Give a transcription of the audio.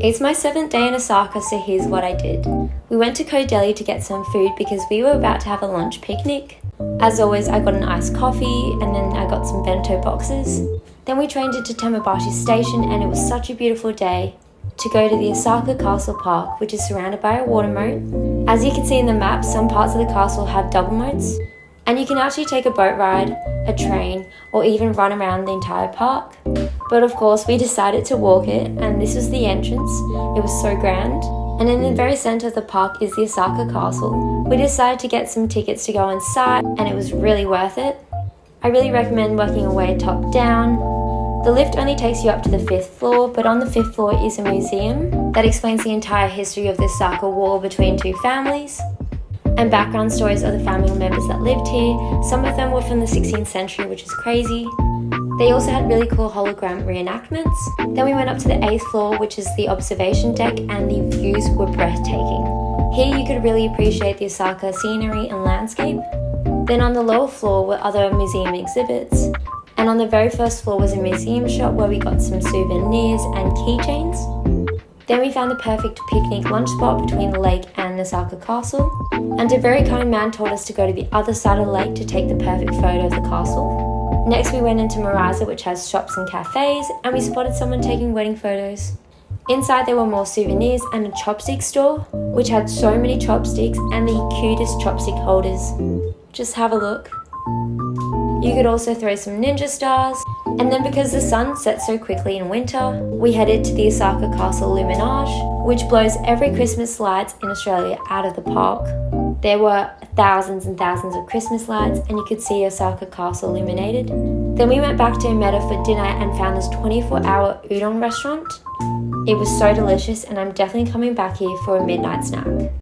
It's my 7th day in Osaka, so here's what I did. We went to Deli to get some food because we were about to have a lunch picnic. As always, I got an iced coffee and then I got some bento boxes. Then we trained into Temabashi Station and it was such a beautiful day to go to the Osaka Castle Park, which is surrounded by a water moat. As you can see in the map, some parts of the castle have double moats, and you can actually take a boat ride, a train, or even run around the entire park. But of course, we decided to walk it, and this was the entrance. It was so grand. And in the very center of the park is the Osaka Castle. We decided to get some tickets to go inside, and it was really worth it. I really recommend working your way top down. The lift only takes you up to the 5th floor, but on the 5th floor is a museum that explains the entire history of the Osaka War between two families and background stories of the family members that lived here. Some of them were from the 16th century, which is crazy. They also had really cool hologram reenactments. Then we went up to the 8th floor, which is the observation deck, and the views were breathtaking. Here you could really appreciate the Osaka scenery and landscape. Then on the lower floor were other museum exhibits. And on the very first floor was a museum shop where we got some souvenirs and keychains. Then we found the perfect picnic lunch spot between the lake and Osaka Castle. And a very kind man told us to go to the other side of the lake to take the perfect photo of the castle. Next we went into Muraza, which has shops and cafes, and we spotted someone taking wedding photos. Inside there were more souvenirs and a chopstick store, which had so many chopsticks and the cutest chopstick holders. Just have a look. You could also throw some ninja stars. And then because the sun sets so quickly in winter, we headed to the Osaka Castle Illuminate, which blows every Christmas lights in Australia out of the park. There were thousands and thousands of Christmas lights and you could see Osaka Castle illuminated. Then we went back to Umeda for dinner and found this 24-hour udon restaurant. It was so delicious and I'm definitely coming back here for a midnight snack.